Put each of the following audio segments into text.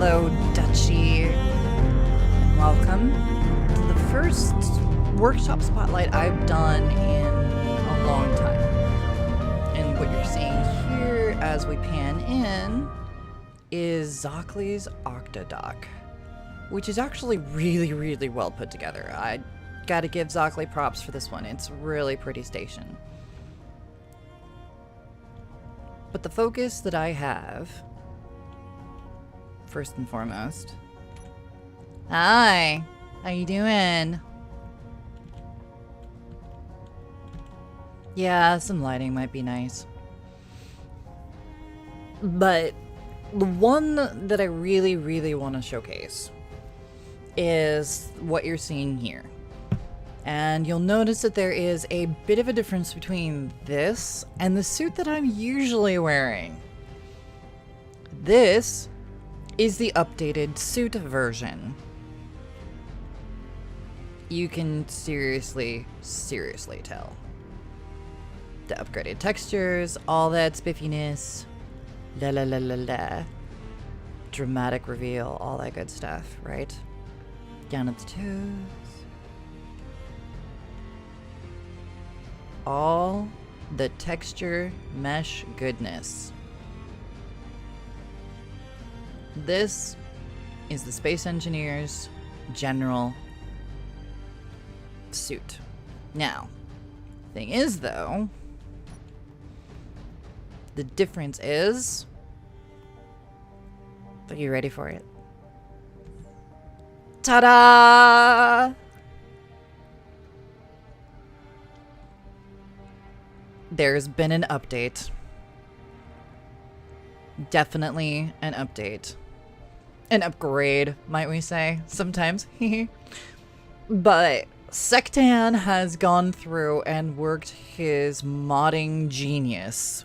Hello, Dutchie, and welcome to the first workshop spotlight I've done in a long time. And what you're seeing here as we pan in is Zockley's Octadock, which is actually really well put together. I gotta give Zockley props for this one. It's a really pretty station. But the focus that I have, first and foremost. Hi, how you doing? Yeah, some lighting might be nice. But the one that I really want to showcase is what you're seeing here. And you'll notice that there is a bit of a difference between this and the suit that I'm usually wearing. This is the updated suit version. You can seriously tell. The upgraded textures, all that spiffiness, la. Dramatic reveal, all that good stuff, right? Down at the toes. All the texture mesh goodness. This is the Space Engineer's general suit. Now, thing is though, the difference is, are you ready for it? Ta-da! There's been an update. Definitely an update. An upgrade, might we say, sometimes. But Sektan has gone through and worked his modding genius.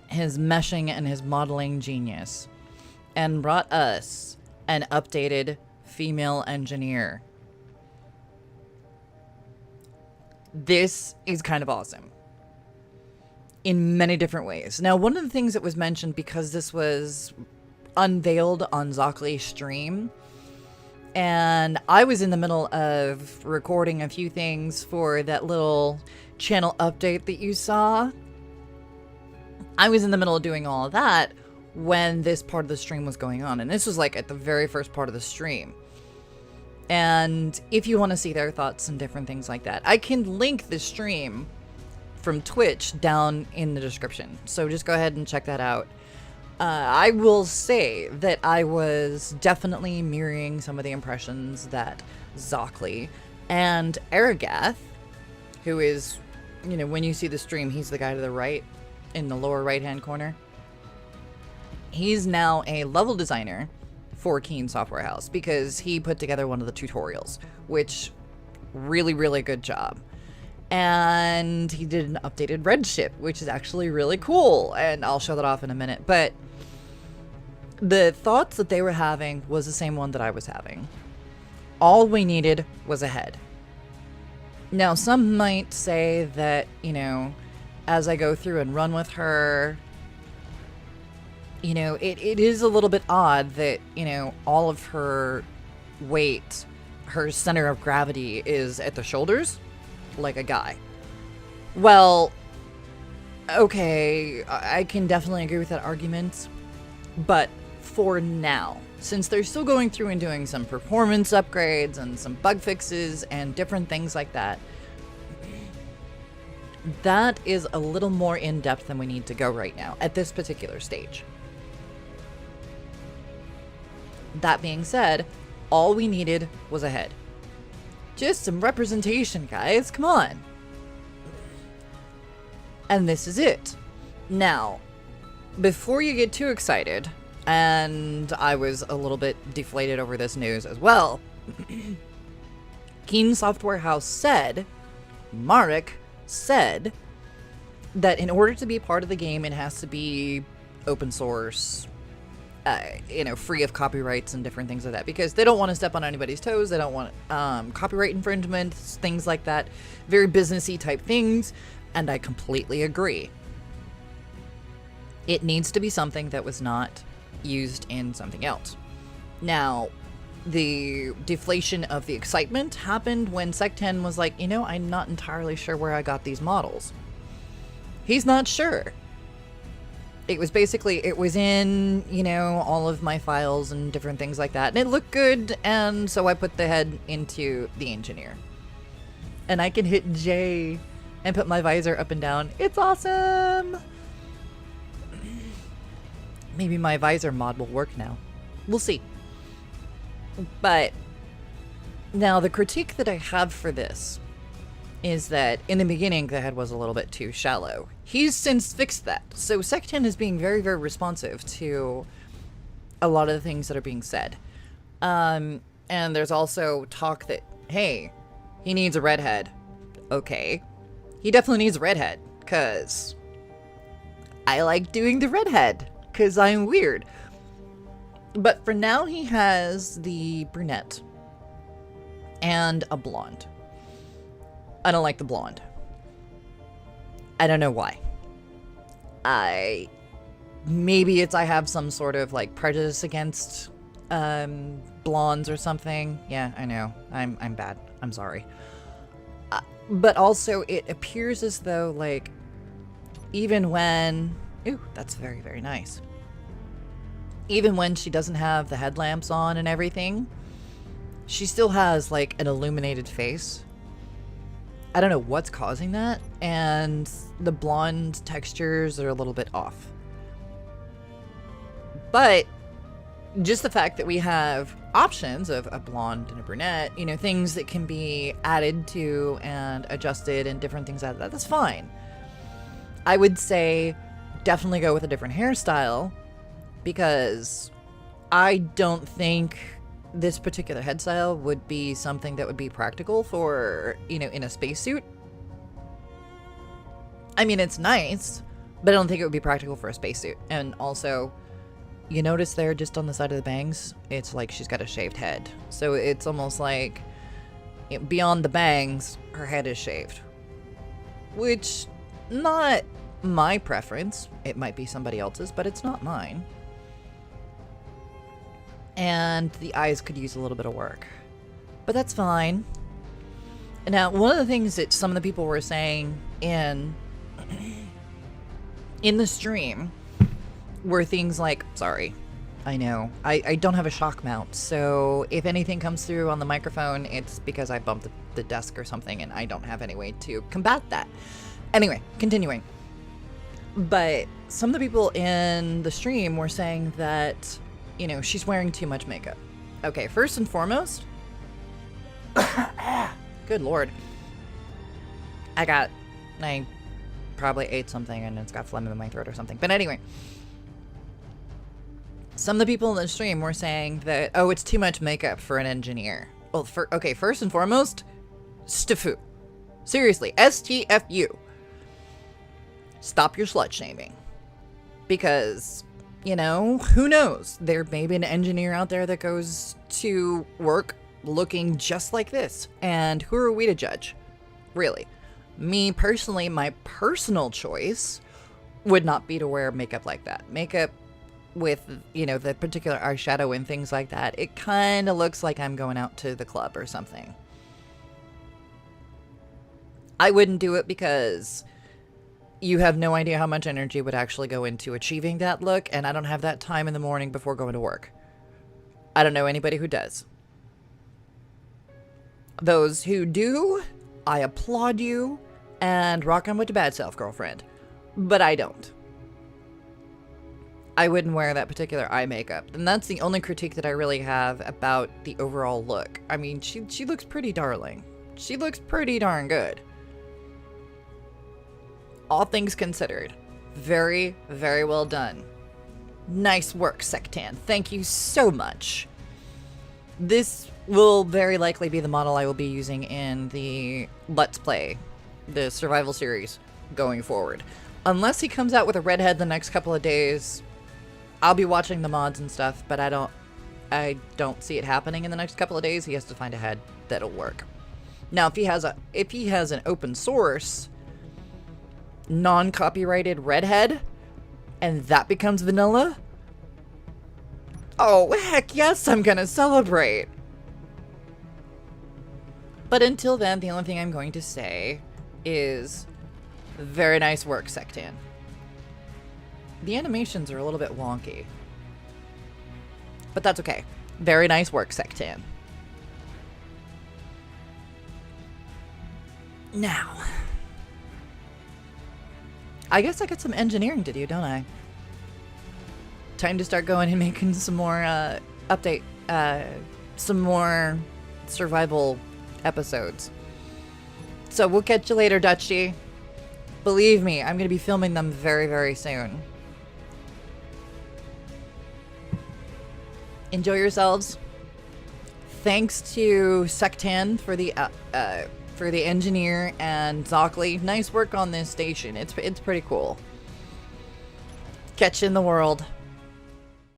His meshing and his modeling genius. And brought us an updated female engineer. This is kind of awesome. In many different ways. Now, one of the things that was mentioned, because this was unveiled on Zockley's stream, and I was in the middle of recording a few things for that little channel update that you saw. I was in the middle of doing all of that when this part of the stream was going on, and this was like at the very first part of the stream. And if you want to see their thoughts and different things like that, I can link the stream from Twitch down in the description. So just go ahead and check that out. I will say that I was definitely mirroring some of the impressions that Zockley and Aragath, who is, you know, when you see the stream, he's the guy to the right in the lower right-hand corner. He's now a level designer for Keen Software House because he put together one of the tutorials, which really good job. And he did an updated red ship, which is actually really cool, and I'll show that off in a minute. But the thoughts that they were having was the same one that I was having. All we needed was a head. Now, some might say that, you know, as I go through and run with her, you know, it is a little bit odd that, you know, all of her weight, her center of gravity is at the shoulders, like a guy. Well, okay, I can definitely agree with that argument, but for now, since they're still going through and doing some performance upgrades and some bug fixes and different things like that, that is a little more in-depth than we need to go right now at this particular stage. That being said, all we needed was a head. Just some representation, guys. Come on. And this is it. Now, before you get too excited, and I was a little bit deflated over this news as well, Keen Software House said, Marek said, that in order to be part of the game, it has to be open source, you know, free of copyrights and different things like that, because they don't want to step on anybody's toes. They don't want copyright infringements, things like that, very businessy type things. And I completely agree. It needs to be something that was not used in something else. Now, the deflation of the excitement happened when Sektan was like, I'm not entirely sure where I got these models. He's not sure. It was in, all of my files and different things like that. And it looked good, and so I put the head into the engineer. And I can hit J and put my visor up and down. It's awesome! Maybe my visor mod will work now. We'll see. But now the critique that I have for this is that in the beginning the head was a little bit too shallow. He's since fixed that. So Sektan is being very, very responsive to a lot of the things that are being said. And there's also talk that, hey, he needs a redhead. Okay. He definitely needs a redhead, because I like doing the redhead, because I'm weird. But for now, he has the brunette and a blonde. I don't like the blonde. I don't know why. Maybe it's I have some sort of like prejudice against blondes or something. Yeah, I know. I'm bad. I'm sorry. But also it appears as though like even when... Ooh, that's very, very nice. Even when she doesn't have the headlamps on and everything, she still has like an illuminated face. I don't know what's causing that, and the blonde textures are a little bit off. But just the fact that we have options of a blonde and a brunette, things that can be added to and adjusted and different things like that, that's fine. I would say definitely go with a different hairstyle, because I don't think this particular head style would be something that would be practical for, in a spacesuit. I mean, it's nice, but I don't think it would be practical for a spacesuit. And also, you notice there just on the side of the bangs, it's like she's got a shaved head. So it's almost like beyond the bangs, her head is shaved. Which, not my preference. It might be somebody else's, but it's not mine. And the eyes could use a little bit of work, but that's fine. Now, one of the things that some of the people were saying in the stream were things like, sorry, I know, I don't have a shock mount, so if anything comes through on the microphone, it's because I bumped the desk or something, and I don't have any way to combat that. Anyway, continuing. But some of the people in the stream were saying that, she's wearing too much makeup. Okay, first and foremost, good lord. I probably ate something and it's got phlegm in my throat or something. But anyway, some of the people in the stream were saying that, oh, it's too much makeup for an engineer. Well, first and foremost, STFU. Seriously, STFU. Stop your slut shaming. Because, who knows? There may be an engineer out there that goes to work looking just like this. And who are we to judge? Really. Me personally, my personal choice would not be to wear makeup like that. Makeup with, the particular eyeshadow and things like that. It kind of looks like I'm going out to the club or something. I wouldn't do it because you have no idea how much energy would actually go into achieving that look, and I don't have that time in the morning before going to work. I don't know anybody who does. Those who do, I applaud you, and rock on with your bad self, girlfriend. But I don't. I wouldn't wear that particular eye makeup, and that's the only critique that I really have about the overall look. I mean, she looks pretty darling. She looks pretty darn good. All things considered, very, very well done. Nice work, Sektan. Thank you so much. This will very likely be the model I will be using in the Let's Play, the survival series, going forward. Unless he comes out with a redhead the next couple of days, I'll be watching the mods and stuff, but I don't see it happening in the next couple of days. He has to find a head that'll work. Now, if he has an open source non-copyrighted redhead, and that becomes vanilla, Oh, heck yes, I'm gonna celebrate. But until then, the only thing I'm going to say is very nice work, Sektan. The animations are a little bit wonky, but that's okay. Very nice work, Sektan. Now, I guess I got some engineering to do, don't I? Time to start going and making some more some more survival episodes. So we'll catch you later, Dutchie. Believe me, I'm going to be filming them very, very soon. Enjoy yourselves. Thanks to Sektan for the engineer and Zockley. Nice work on this station. It's pretty cool. Catch you in the world.